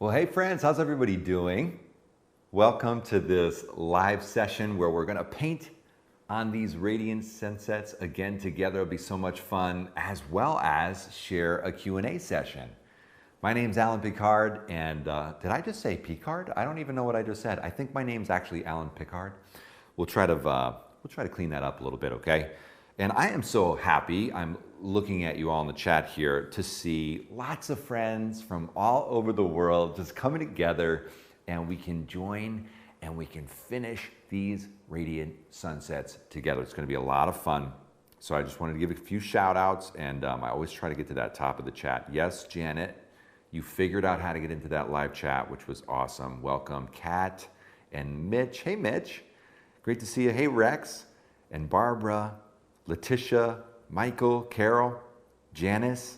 Well, hey friends, how's everybody doing? Welcome to this live session where we're gonna paint on these radiant sunsets again together. It'll be so much fun, as well as share a Q&A session. My name's Alain Picard, and did I just say Picard? I don't even know what I just said. I think my name's actually Alain Picard. We'll try to clean that up a little bit, okay? And I am so happy, I'm looking at you all in the chat here, to see lots of friends from all over the world just coming together, and we can join and we can finish these radiant sunsets together. It's gonna be a lot of fun. So I just wanted to give a few shout outs, and I always try to get to that top of the chat. Yes, Janet, you figured out how to get into that live chat, which was awesome. Welcome, Kat and Mitch. Hey, Mitch, great to see you. Hey, Rex and Barbara, Letitia, Michael, Carol, Janice.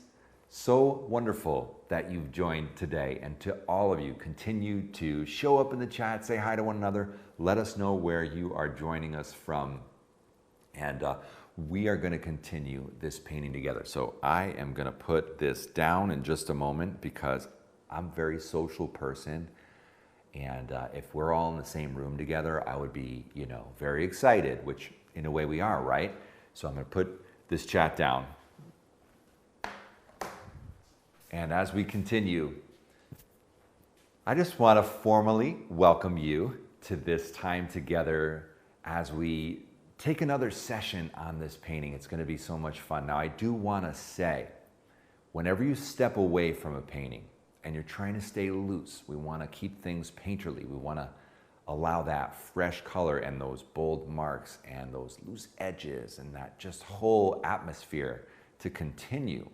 So wonderful that you've joined today, and to all of you, continue to show up in the chat, say hi to one another, let us know where you are joining us from, and we are going to continue this painting together. So I am going to put this down in just a moment because I'm a very social person, and if we're all in the same room together, I would be, very excited, which in a way we are, right? So I'm going to put this chat down. And as we continue, I just want to formally welcome you to this time together as we take another session on this painting. It's going to be so much fun. Now, I do want to say, whenever you step away from a painting and you're trying to stay loose, we want to keep things painterly. We want to allow that fresh color and those bold marks and those loose edges and that just whole atmosphere to continue.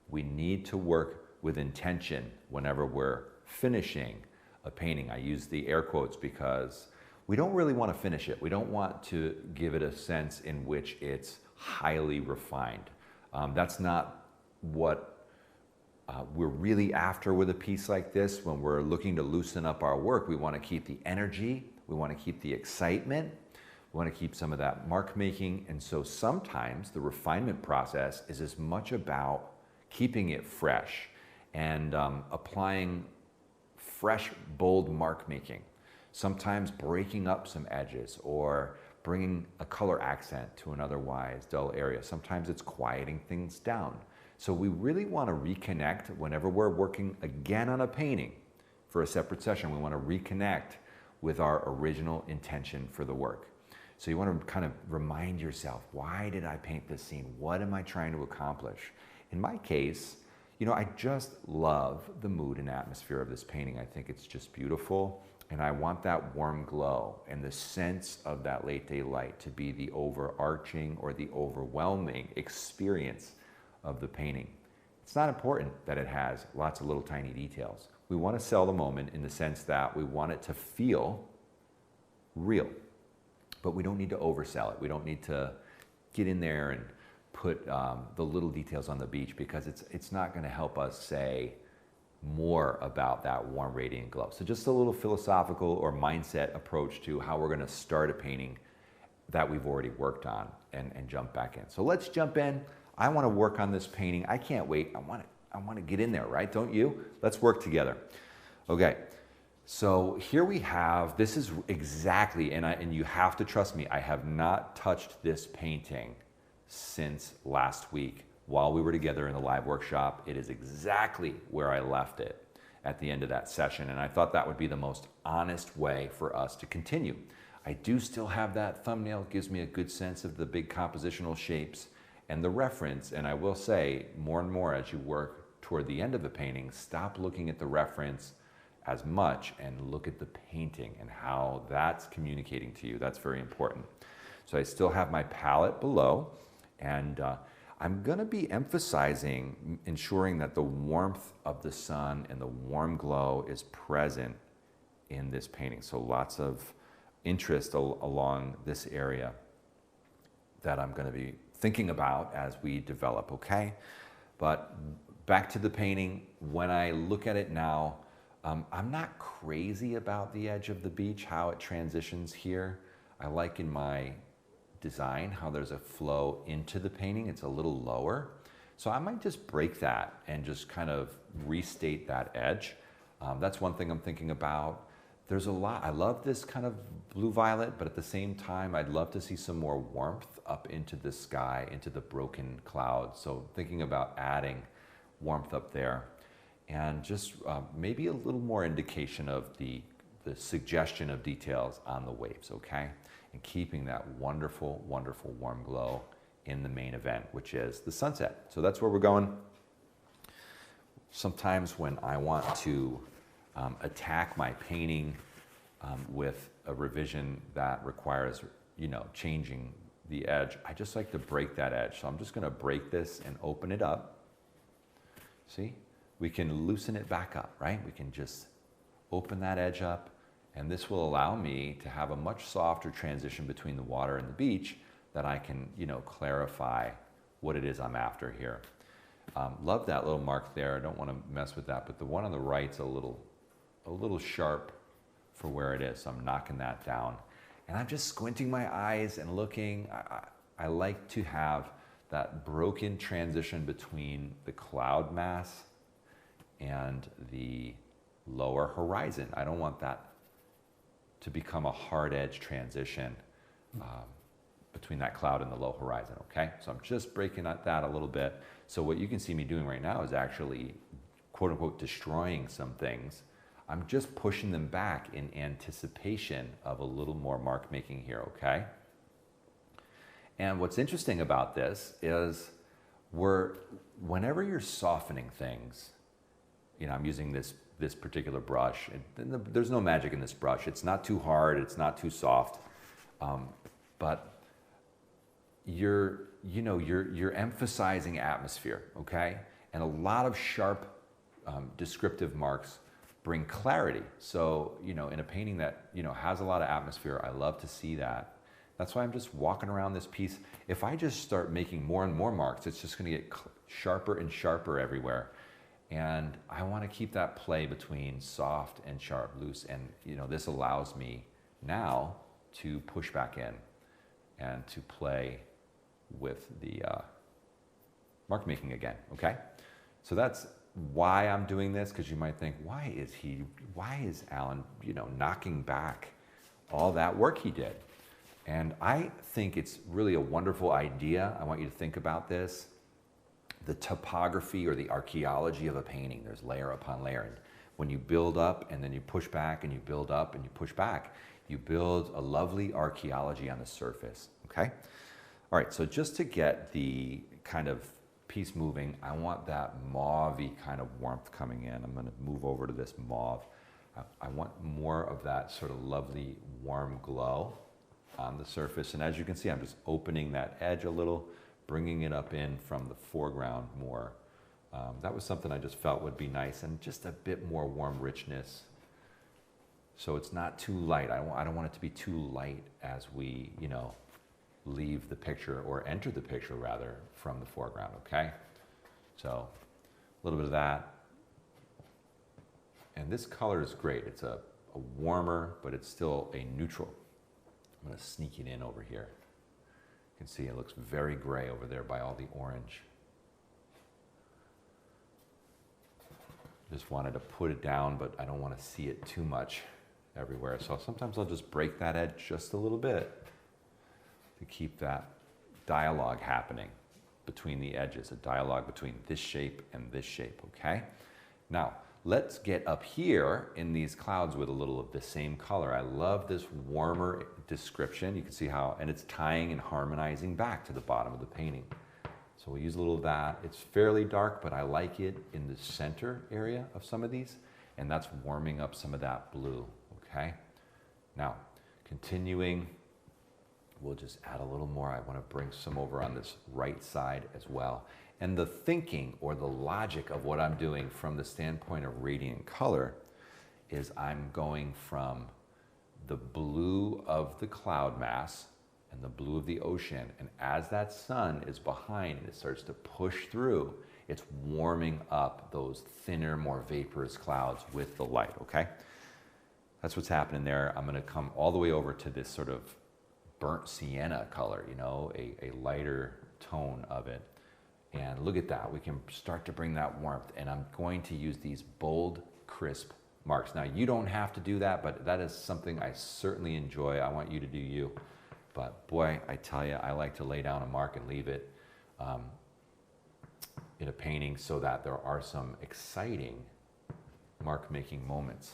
We need to work with intention whenever we're finishing a painting. I use the air quotes because we don't really want to finish it. We don't want to give it a sense in which it's highly refined. That's not what we're really after with a piece like this. When we're looking to loosen up our work, we want to keep the energy, we want to keep the excitement, we want to keep some of that mark making. And so sometimes the refinement process is as much about keeping it fresh and applying fresh, bold mark making. Sometimes breaking up some edges or bringing a color accent to an otherwise dull area. Sometimes it's quieting things down. So we really want to reconnect whenever we're working again on a painting for a separate session. We want to reconnect with our original intention for the work. So you want to kind of remind yourself, why did I paint this scene? What am I trying to accomplish? In my case, I just love the mood and atmosphere of this painting. I think it's just beautiful. And I want that warm glow and the sense of that late day light to be the overarching or the overwhelming experience of the painting. It's not important that it has lots of little tiny details. We want to sell the moment in the sense that we want it to feel real, but we don't need to oversell it. We don't need to get in there and put the little details on the beach, because it's not going to help us say more about that warm radiant glow. So just a little philosophical or mindset approach to how we're going to start a painting that we've already worked on and jump back in. So let's jump in. I want to work on this painting. I can't wait. I want to get in there, right? Don't you? Let's work together. Okay. So here we have, this is exactly, and you have to trust me, I have not touched this painting since last week while we were together in the live workshop. It is exactly where I left it at the end of that session, and I thought that would be the most honest way for us to continue. I do still have that thumbnail. It gives me a good sense of the big compositional shapes and the reference, and I will say more and more as you work toward the end of the painting, stop looking at the reference as much and look at the painting and how that's communicating to you. That's very important. So I still have my palette below, and I'm going to be emphasizing ensuring that the warmth of the sun and the warm glow is present in this painting. So lots of interest along this area that I'm going to be thinking about as we develop, okay? But back to the painting, when I look at it now, I'm not crazy about the edge of the beach, how it transitions here. I like in my design how there's a flow into the painting. It's a little lower. So I might just break that and just kind of restate that edge. That's one thing I'm thinking about. There's a lot. I love this kind of blue-violet, but at the same time, I'd love to see some more warmth up into the sky, into the broken clouds. So thinking about adding warmth up there, and just maybe a little more indication of the suggestion of details on the waves, okay? And keeping that wonderful, wonderful warm glow in the main event, which is the sunset. So that's where we're going. Sometimes when I want to attack my painting with a revision that requires, you know, changing the edge, I just like to break that edge. So I'm just gonna break this and open it up. See, we can loosen it back up, right? We can just open that edge up, and this will allow me to have a much softer transition between the water and the beach that I can, you know, clarify what it is I'm after here. Love that little mark there. I don't want to mess with that, but the one on the right's a little sharp for where it is. So I'm knocking that down, and I'm just squinting my eyes and looking. I like to have that broken transition between the cloud mass and the lower horizon. I don't want that to become a hard edge transition between that cloud and the low horizon, okay? So I'm just breaking at that a little bit. So what you can see me doing right now is actually, quote unquote, destroying some things. I'm just pushing them back in anticipation of a little more mark making here, okay? And what's interesting about this is whenever you're softening things, you know, I'm using this particular brush, and there's no magic in this brush. It's not too hard, it's not too soft, but you're emphasizing atmosphere, okay? And a lot of sharp descriptive marks bring clarity. So, you know, in a painting that, you know, has a lot of atmosphere, I love to see that. That's why I'm just walking around this piece. If I just start making more and more marks, it's just gonna get sharper and sharper everywhere. And I wanna keep that play between soft and sharp, loose. And, you know, this allows me now to push back in and to play with the mark making again, okay? So that's why I'm doing this, because you might think, why is Alan, you know, knocking back all that work he did? And I think it's really a wonderful idea. I want you to think about this. The topography or the archaeology of a painting, there's layer upon layer. And when you build up and then you push back and you build up and you push back, you build a lovely archaeology on the surface, okay? All right, so just to get the kind of piece moving, I want that mauve-y kind of warmth coming in. I'm gonna move over to this mauve. I want more of that sort of lovely warm glow on the surface. And as you can see, I'm just opening that edge a little, bringing it up in from the foreground more. That was something I just felt would be nice, and just a bit more warm richness. So it's not too light. I don't want it to be too light as we, you know, leave the picture, or enter the picture rather, from the foreground, okay? So a little bit of that. And this color is great. It's a warmer, but it's still a neutral. I'm gonna sneak it in over here. You can see it looks very gray over there by all the orange. Just wanted to put it down, but I don't want to see it too much everywhere. So sometimes I'll just break that edge just a little bit to keep that dialogue happening between the edges, a dialogue between this shape and this shape, okay? Now, let's get up here in these clouds with a little of the same color. I love this warmer description. You can see how, and it's tying and harmonizing back to the bottom of the painting. So we'll use a little of that. It's fairly dark, but I like it in the center area of some of these, and that's warming up some of that blue, okay? Now, continuing, we'll just add a little more. I want to bring some over on this right side as well. And the thinking or the logic of what I'm doing from the standpoint of radiant color is I'm going from the blue of the cloud mass and the blue of the ocean, and as that sun is behind and it starts to push through, it's warming up those thinner, more vaporous clouds with the light, okay? That's what's happening there. I'm gonna come all the way over to this sort of burnt sienna color, you know, a lighter tone of it. And look at that, we can start to bring that warmth, and I'm going to use these bold, crisp marks. Now, you don't have to do that, but that is something I certainly enjoy. I want you to do you. But boy, I tell you, I like to lay down a mark and leave it in a painting so that there are some exciting mark-making moments.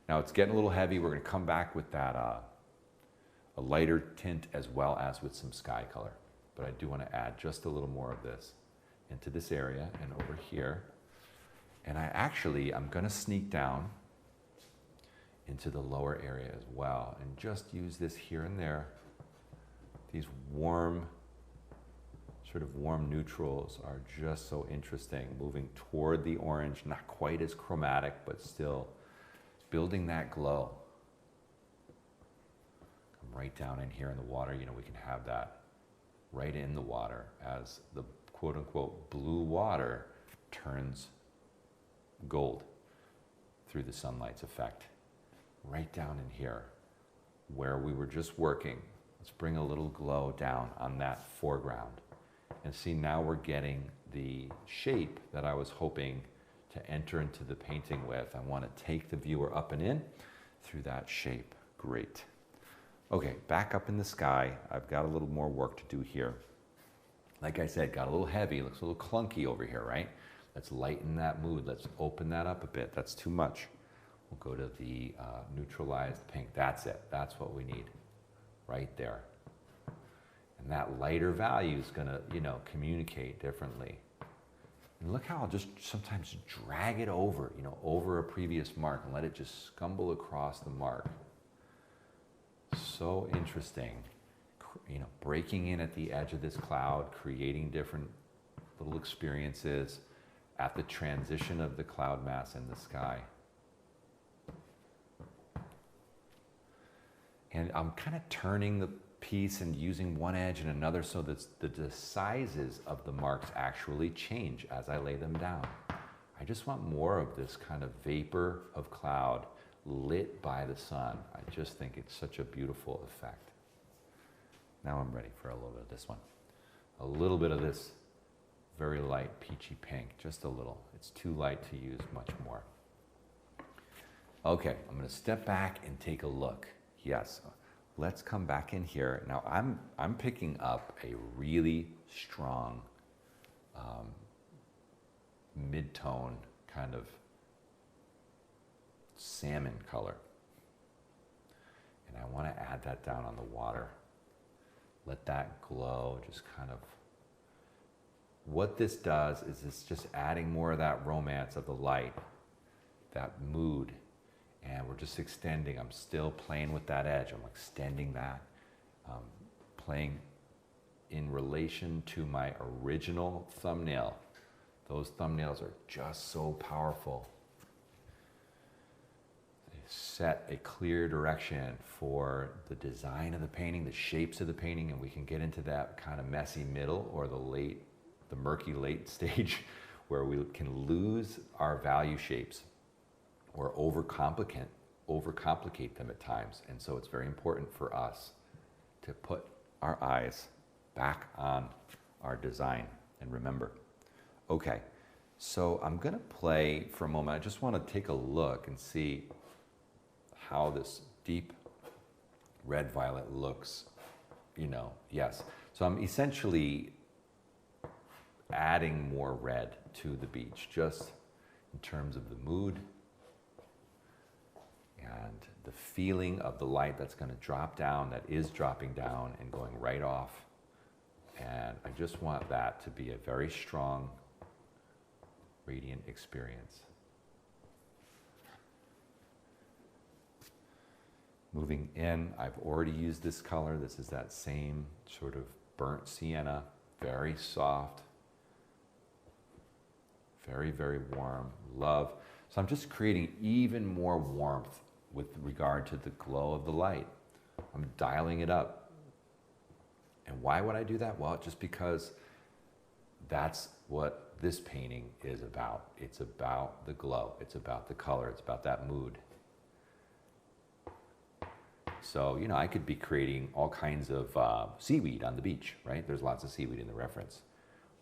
Now, it's getting a little heavy. We're going to come back with that a lighter tint as well as with some sky color. But I do want to add just a little more of this into this area and over here. And I'm going to sneak down into the lower area as well and just use this here and there. These warm, sort of warm neutrals are just so interesting, moving toward the orange, not quite as chromatic, but still building that glow. Come right down in here in the water. You know, we can have that right in the water as the quote unquote blue water turns gold through the sunlight's effect. Right down in here where we were just working. Let's bring a little glow down on that foreground. And see, now we're getting the shape that I was hoping to enter into the painting with. I want to take the viewer up and in through that shape. Great. Okay, back up in the sky. I've got a little more work to do here. Like I said, got a little heavy, looks a little clunky over here, right? Let's lighten that mood. Let's open that up a bit. That's too much. We'll go to the neutralized pink. That's it. That's what we need right there. And that lighter value is going to, you know, communicate differently. And look how I'll just sometimes drag it over, you know, over a previous mark and let it just scumble across the mark. So interesting. You know, breaking in at the edge of this cloud, creating different little experiences at the transition of the cloud mass in the sky. And I'm kind of turning the piece and using one edge and another so that the sizes of the marks actually change as I lay them down. I just want more of this kind of vapor of cloud lit by the sun. I just think it's such a beautiful effect. Now I'm ready for a little bit of this one. A little bit of this very light peachy pink, just a little. It's too light to use much more. Okay, I'm going to step back and take a look. Yes, let's come back in here. Now I'm picking up a really strong mid-tone kind of salmon color. And I want to add that down on the water. Let that glow, just kind of. What this does is it's just adding more of that romance of the light, that mood. And we're just extending. I'm still playing with that edge. I'm extending that, playing in relation to my original thumbnail. Those thumbnails are just so powerful. They set a clear direction for the design of the painting, the shapes of the painting, and we can get into that kind of messy middle or the murky late stage where we can lose our value shapes or overcomplicate them at times. And so it's very important for us to put our eyes back on our design and remember. Okay, so I'm gonna play for a moment. I just wanna take a look and see how this deep red-violet looks, you know, yes. So I'm essentially adding more red to the beach, just in terms of the mood, and the feeling of the light that's going to drop down, that is dropping down and going right off. And I just want that to be a very strong, radiant experience. Moving in, I've already used this color. This is that same sort of burnt sienna, very soft, very, very warm, love. So I'm just creating even more warmth with regard to the glow of the light. I'm dialing it up. And why would I do that? Well, just because that's what this painting is about. It's about the glow. It's about the color. It's about that mood. So, you know, I could be creating all kinds of seaweed on the beach, right? There's lots of seaweed in the reference.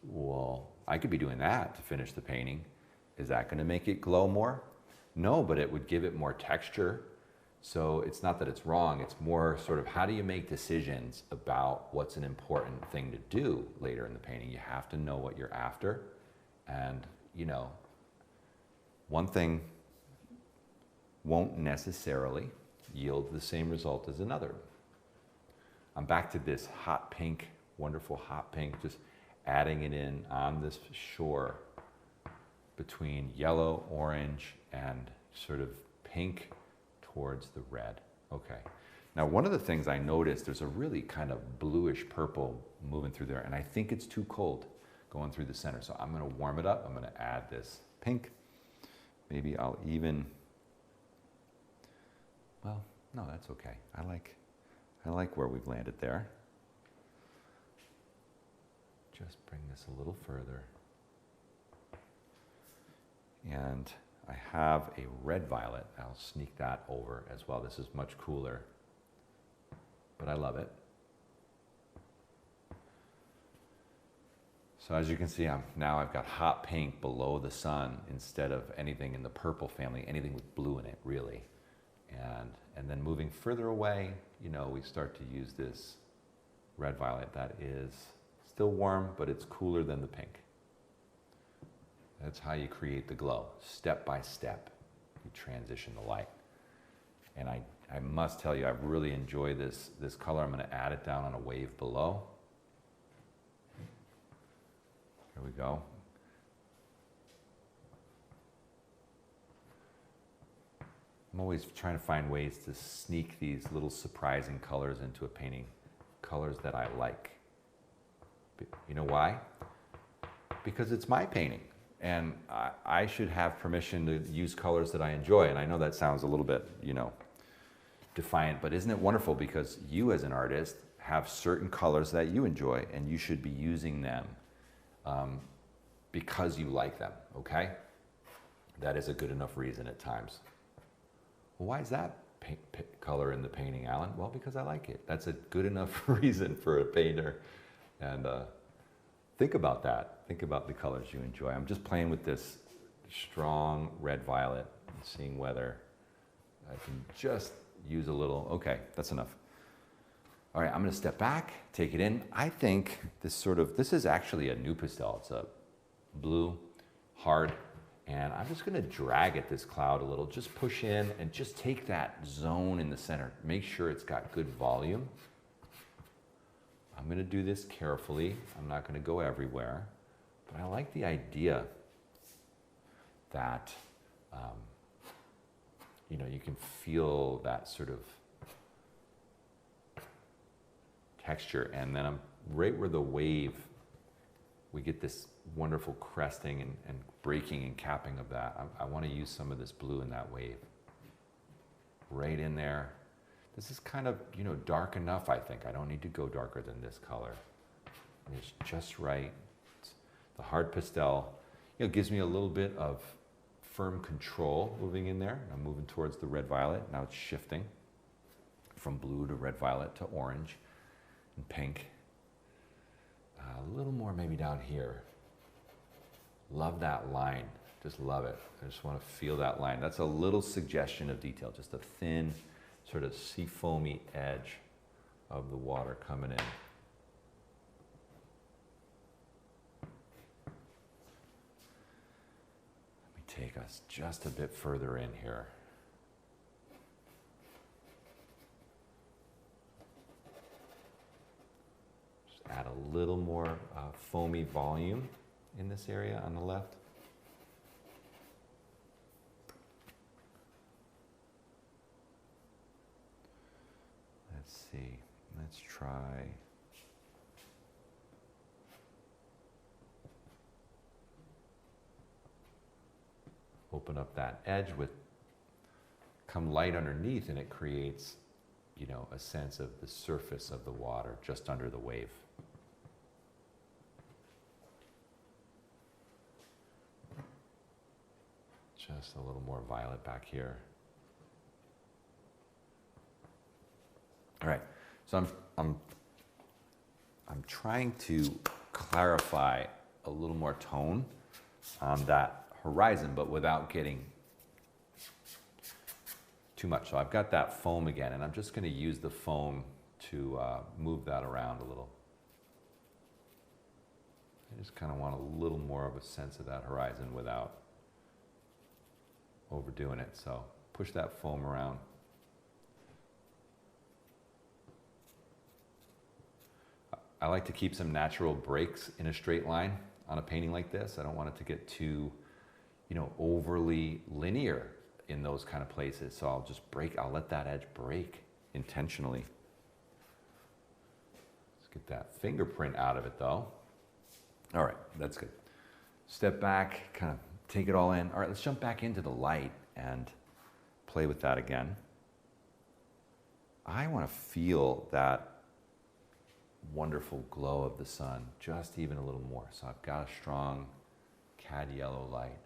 Well, I could be doing that to finish the painting. Is that going to make it glow more? No, but it would give it more texture. So it's not that it's wrong, it's more sort of how do you make decisions about what's an important thing to do later in the painting. You have to know what you're after. And, you know, one thing won't necessarily yield the same result as another. I'm back to this hot pink, wonderful hot pink, just adding it in on this shore between yellow, orange, and sort of pink towards the red. Okay. Now, one of the things I noticed, there's a really kind of bluish purple moving through there, and I think it's too cold going through the center. So I'm going to warm it up. I'm going to add this pink. Maybe I'll even, well, no, that's okay. I like where we've landed there. Just bring this a little further. And I have a red violet. I'll sneak that over as well. This is much cooler, but I love it. So as you can see, now I've got hot pink below the sun instead of anything in the purple family, anything with blue in it, really. And then moving further away, you know, we start to use this red violet that is still warm, but it's cooler than the pink. That's how you create the glow, step by step. You transition the light. And I must tell you, I really enjoy this color. I'm going to add it down on a wave below. Here we go. I'm always trying to find ways to sneak these little surprising colors into a painting, colors that I like. You know why? Because it's my painting. And I should have permission to use colors that I enjoy. And I know that sounds a little bit, you know, defiant, but isn't it wonderful? Because you as an artist have certain colors that you enjoy, and you should be using them because you like them, okay? That is a good enough reason at times. Well, why is that color in the painting, Alan? Well, because I like it. That's a good enough reason for a painter. And think about that. Think about the colors you enjoy. I'm just playing with this strong red violet and seeing whether I can just use a little. Okay, that's enough. All right, I'm going to step back, take it in. I think this is actually a new pastel. It's a blue, hard, and I'm just going to drag at this cloud a little. Just push in and just take that zone in the center. Make sure it's got good volume. I'm going to do this carefully. I'm not going to go everywhere. But I like the idea that, you know, you can feel that sort of texture. And then I'm right where the wave, we get this wonderful cresting and breaking and capping of that. I want to use some of this blue in that wave. Right in there. This is kind of, you know, dark enough, I think. I don't need to go darker than this color. It's just right. The hard pastel, you know, gives me a little bit of firm control moving in there. I'm moving towards the red violet. Now it's shifting from blue to red violet to orange and pink. A little more maybe down here. Love that line. Just love it. I just want to feel that line. That's a little suggestion of detail, just a thin sort of sea foamy edge of the water coming in. Let me take us just a bit further in here. Just add a little more foamy volume in this area on the left. Let's see, let's try. Open up that edge with, come light underneath, and it creates, you know, a sense of the surface of the water just under the wave. Just a little more violet back here. All right, so I'm trying to clarify a little more tone on that horizon, but without getting too much. So I've got that foam again, and I'm just going to use the foam to move that around a little. I just kind of want a little more of a sense of that horizon without overdoing it. So push that foam around. I like to keep some natural breaks in a straight line on a painting like this. I don't want it to get too, overly linear in those kind of places. So I'll let that edge break intentionally. Let's get that fingerprint out of it though. All right, that's good. Step back, kind of take it all in. All right, let's jump back into the light and play with that again. I want to feel that wonderful glow of the sun, just even a little more. So I've got a strong cad yellow light,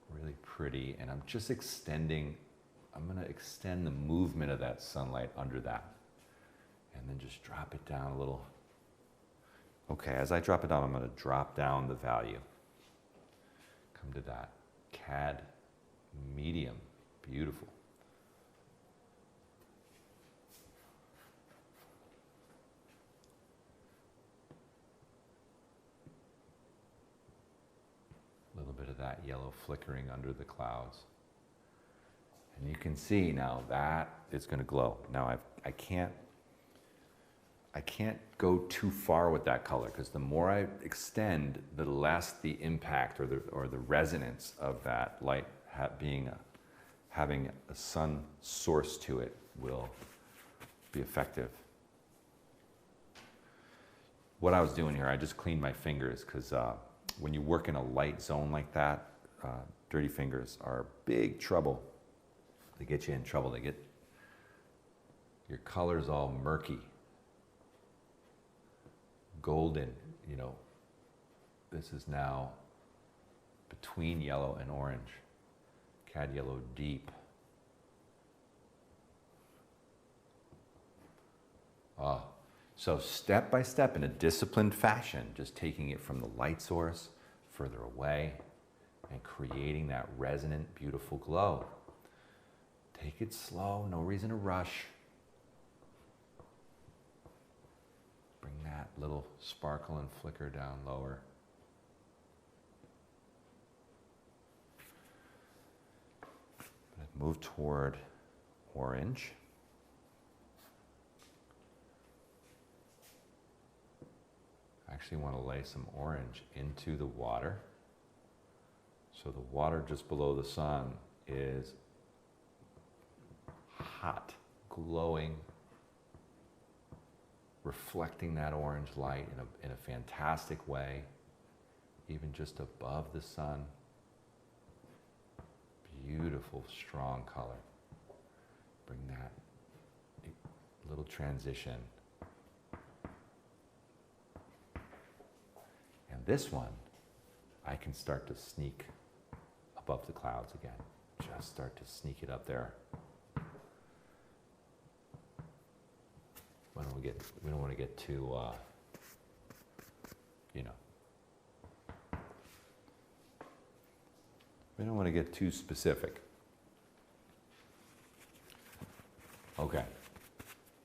really pretty, and I'm going to extend the movement of that sunlight under that. And then just drop it down a little. Okay, as I drop it down, I'm going to drop down the value. Come to that cad medium, beautiful. A little bit of that yellow flickering under the clouds. And you can see now that it's going to glow. Now I can't go too far with that color, because the more I extend, the less the impact or the resonance of that light having a sun source to it will be effective. What I was doing here, I just cleaned my fingers, because when you work in a light zone like that, dirty fingers are big trouble. They get you in trouble. They get your colors all murky, golden. This is now between yellow and orange, cad yellow deep. So step by step, in a disciplined fashion, just taking it from the light source further away and creating that resonant, beautiful glow. Take it slow, no reason to rush. Bring that little sparkle and flicker down lower. Move toward orange. I actually want to lay some orange into the water. So the water just below the sun is hot, glowing, reflecting that orange light in a fantastic way, even just above the sun. Beautiful, strong color. Bring that little transition. And this one, I can start to sneak above the clouds again. Just start to sneak it up there. We don't want to get too, we don't want to get too specific. Okay,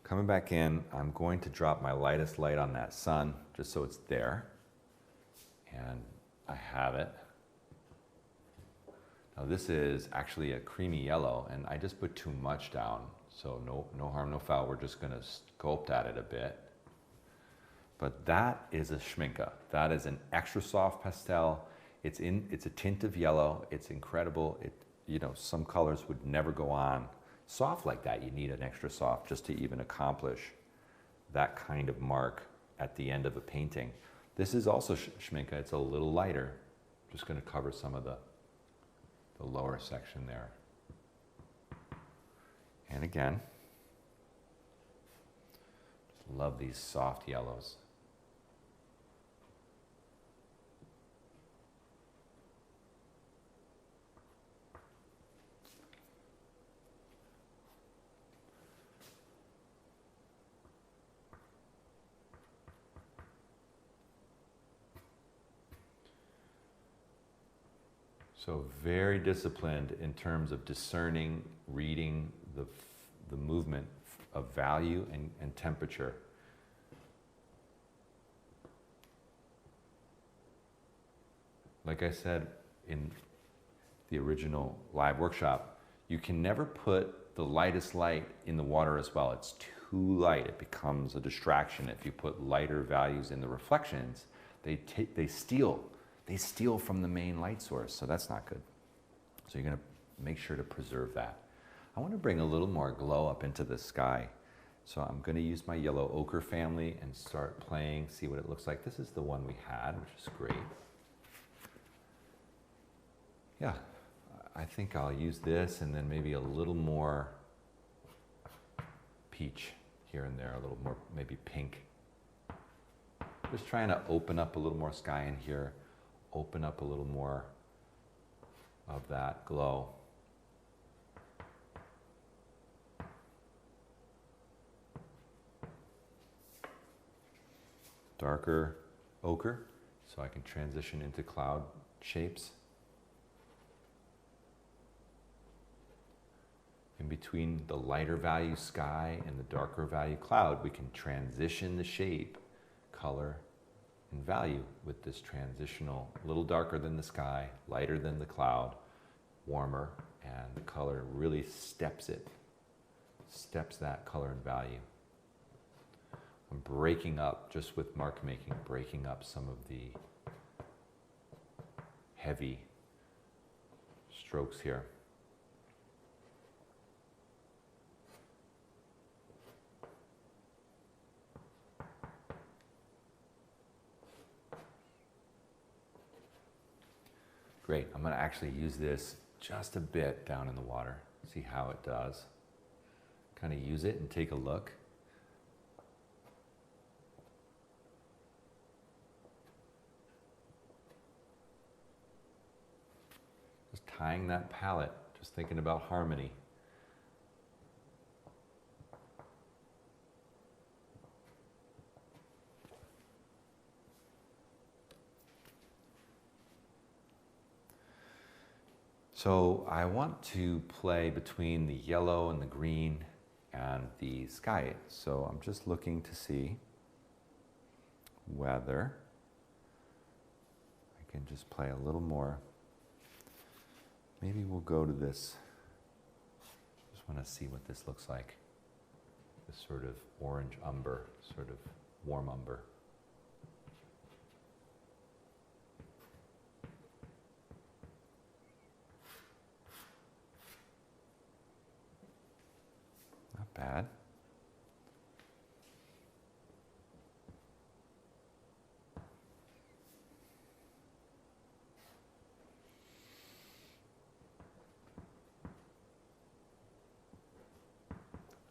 coming back in, I'm going to drop my lightest light on that sun, just so it's there. And I have it. Now this is actually a creamy yellow, and I just put too much down. So no harm, no foul. We're just going to sculpt at it a bit. But that is a schminke. That is an extra soft pastel. It's a tint of yellow. It's incredible. Some colors would never go on soft like that. You need an extra soft just to even accomplish that kind of mark at the end of a painting. This is also schminke. It's a little lighter. Just going to cover some of the lower section there. And again, just love these soft yellows. So very disciplined in terms of discerning, reading the movement of value and temperature. Like I said in the original live workshop, you can never put the lightest light in the water as well. It's too light. It becomes a distraction. If you put lighter values in the reflections, they steal from the main light source, so that's not good. So you're going to make sure to preserve that. I want to bring a little more glow up into the sky. So I'm going to use my yellow ochre family and start playing, see what it looks like. This is the one we had, which is great. Yeah, I think I'll use this and then maybe a little more peach here and there, a little more maybe pink. Just trying to open up a little more sky in here, open up a little more of that glow. Darker ochre, so I can transition into cloud shapes. In between the lighter value sky and the darker value cloud, we can transition the shape, color, and value with this transitional, a little darker than the sky, lighter than the cloud, warmer, and the color really steps that color and value. I'm breaking up, just with mark making, breaking up some of the heavy strokes here. Great, I'm going to actually use this just a bit down in the water, see how it does. Kind of use it and take a look. Just tying that palette, just thinking about harmony. So I want to play between the yellow and the green and the sky. So I'm just looking to see whether I can just play a little more. Maybe we'll go to this. Just want to see what this looks like. This sort of orange umber, sort of warm umber. Bad.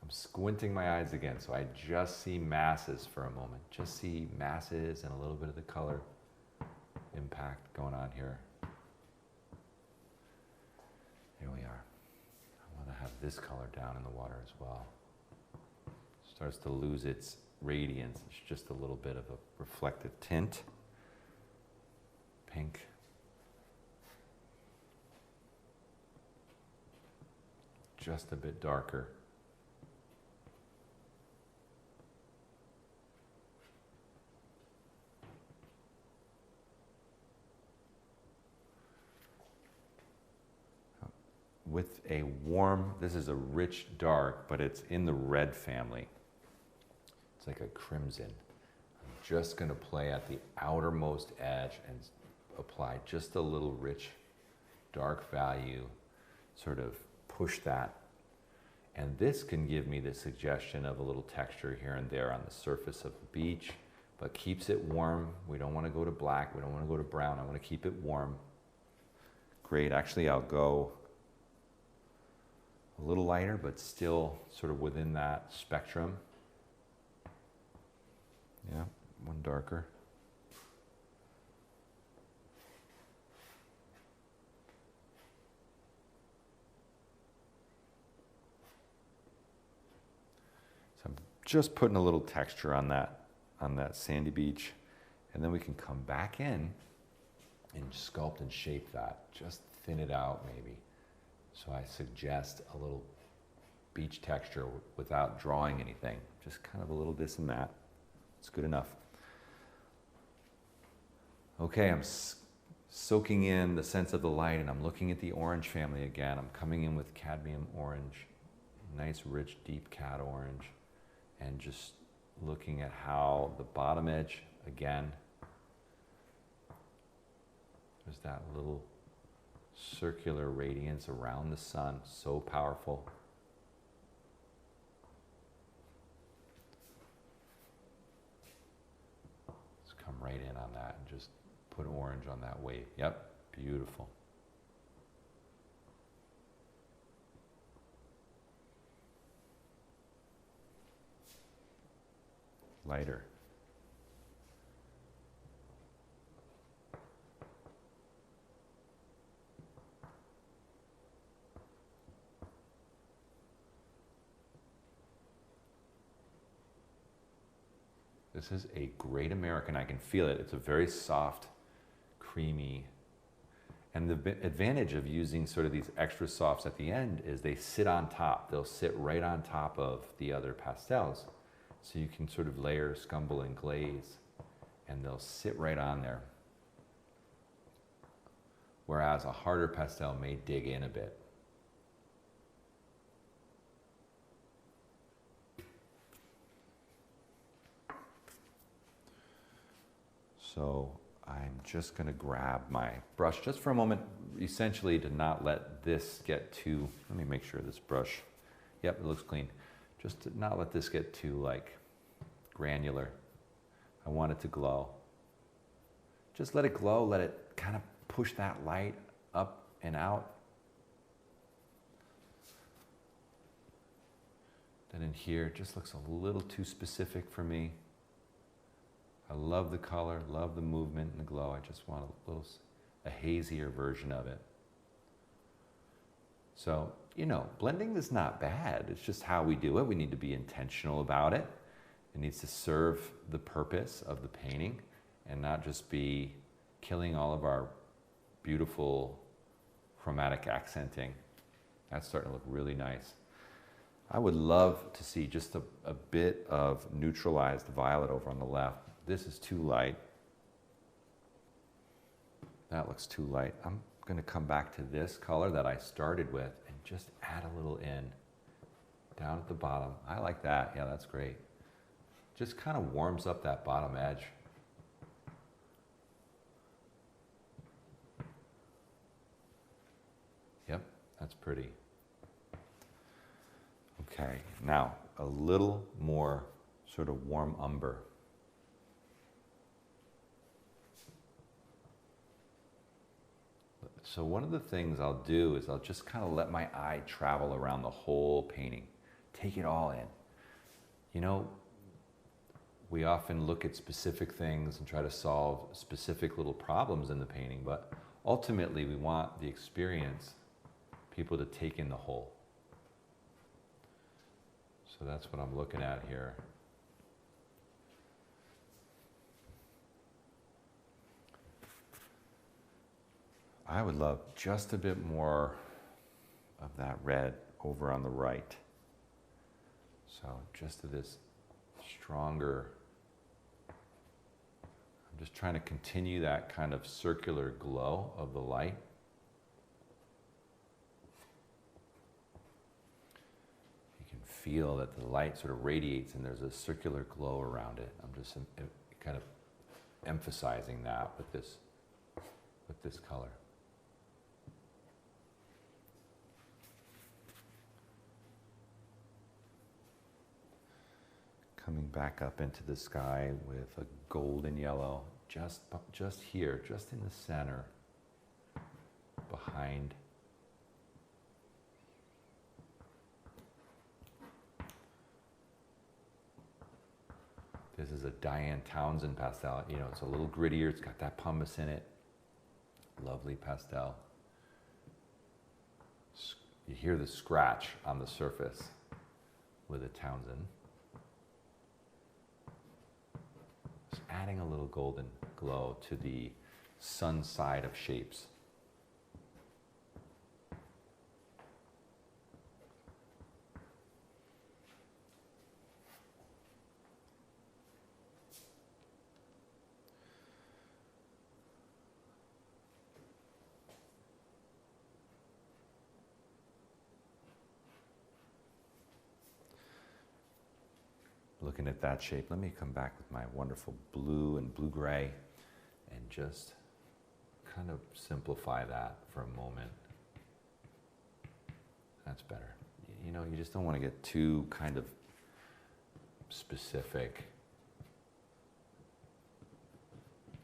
I'm squinting my eyes again, so I just see masses for a moment. Just see masses and a little bit of the color impact going on here. Here we are. I want to have this color down in the water as well. Starts to lose its radiance. It's just a little bit of a reflective tint. Pink. Just a bit darker. With a warm, this is a rich dark, but it's in the red family. It's like a crimson. I'm just going to play at the outermost edge and apply just a little rich dark value, sort of push that. And this can give me the suggestion of a little texture here and there on the surface of the beach, but keeps it warm. We don't want to go to black. We don't want to go to brown. I want to keep it warm. Great. Actually, I'll go a little lighter, but still sort of within that spectrum. Yeah, one darker. So I'm just putting a little texture on that sandy beach, and then we can come back in and sculpt and shape that. Just thin it out maybe. So I suggest a little beach texture without drawing anything. Just kind of a little this and that. It's good enough. Okay, I'm soaking in the sense of the light, and I'm looking at the orange family again. I'm coming in with cadmium orange, nice rich deep cad orange, and just looking at how the bottom edge, again, there's that little circular radiance around the sun, so powerful. Let's come right in on that and just put orange on that wave. Yep, beautiful. Lighter. This is a great American. I can feel it. It's a very soft, creamy. And the advantage of using sort of these extra softs at the end is they sit on top. They'll sit right on top of the other pastels. So you can sort of layer, scumble, and glaze, and they'll sit right on there. Whereas a harder pastel may dig in a bit. So I'm just going to grab my brush just for a moment, essentially to not let this get too, let me make sure this brush, yep, it looks clean. Just to not let this get too like granular. I want it to glow. Just let it glow, let it kind of push that light up and out. Then in here, it just looks a little too specific for me. I love the color, love the movement and the glow. I just want a hazier version of it. So, you know, blending is not bad. It's just how we do it. We need to be intentional about it. It needs to serve the purpose of the painting and not just be killing all of our beautiful chromatic accenting. That's starting to look really nice. I would love to see just a bit of neutralized violet over on the left. This is too light. That looks too light. I'm going to come back to this color that I started with and just add a little in down at the bottom. I like that. Yeah, that's great. Just kind of warms up that bottom edge. Yep, that's pretty. Okay, now a little more sort of warm umber. So one of the things I'll do is I'll just kind of let my eye travel around the whole painting. Take it all in. You know, we often look at specific things and try to solve specific little problems in the painting, but ultimately we want the experience, people to take in the whole. So that's what I'm looking at here. I would love just a bit more of that red over on the right. So just to this stronger, I'm just trying to continue that kind of circular glow of the light. You can feel that the light sort of radiates and there's a circular glow around it. I'm just kind of emphasizing that with this color. Coming back up into the sky with a golden yellow, just here, just in the center, behind. This is a Diane Townsend pastel. You know, it's a little grittier. It's got that pumice in it. Lovely pastel. You hear the scratch on the surface with a Townsend. Adding a little golden glow to the sun side of shapes. looking at that shape. Let me come back with my wonderful blue and blue-gray and just kind of simplify that for a moment. That's better. You know, you just don't want to get too kind of specific.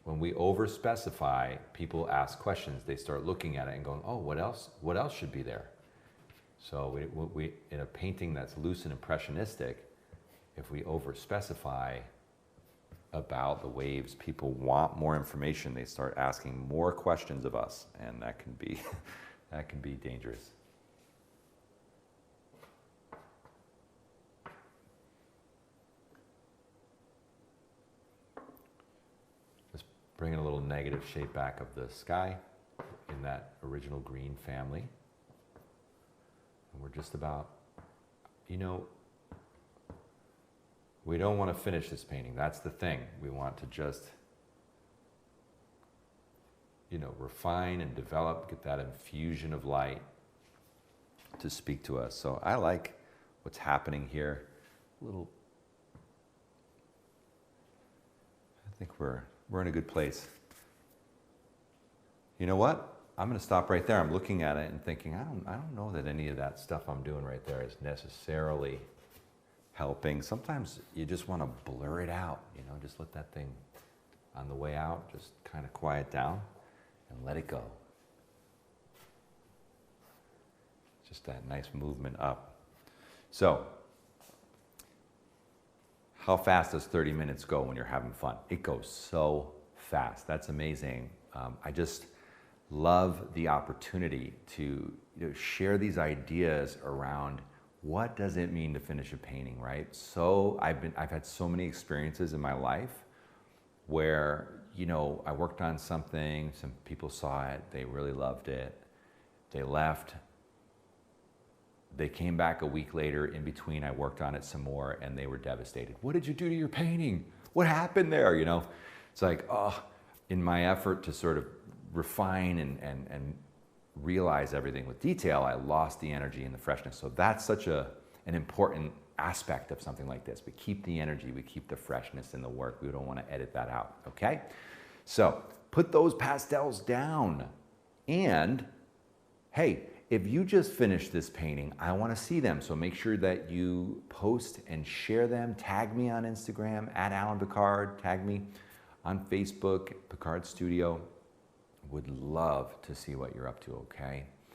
When we over-specify, people ask questions. They start looking at it and going, oh, what else? What else should be there? So we in a painting that's loose and impressionistic, if we over-specify about the waves, people want more information. They start asking more questions of us, and that can be, that can be dangerous. Just bringing a little negative shape back of the sky in that original green family. And we're just about, you know, we don't want to finish this painting. That's the thing. We want to just, you know, refine and develop, get that infusion of light to speak to us. So I like what's happening here. I think we're in a good place. You know what? I'm going to stop right there. I'm looking at it and thinking, I don't know that any of that stuff I'm doing right there is necessarily helping. Sometimes you just want to blur it out, you know, just let that thing on the way out, just kind of quiet down and let it go. Just that nice movement up. So, how fast does 30 minutes go when you're having fun? It goes so fast. That's amazing. I just love the opportunity to share these ideas around what does it mean to finish a painting, right? So I've had so many experiences in my life where, you know, I worked on something, some people saw it, they really loved it, they left, they came back a week later. In between, I worked on it some more and they were devastated. What did you do to your painting? What happened there, you know? It's like, oh, in my effort to sort of refine and realize everything with detail, I lost the energy and the freshness. So that's such an important aspect of something like this. We keep the energy, we keep the freshness in the work. We don't want to edit that out, okay? So put those pastels down. And hey, if you just finished this painting, I want to see them. So make sure that you post and share them. Tag me on Instagram at Alain Picard. Tag me on Facebook, Picard Studio. Would love to see what you're up to, okay?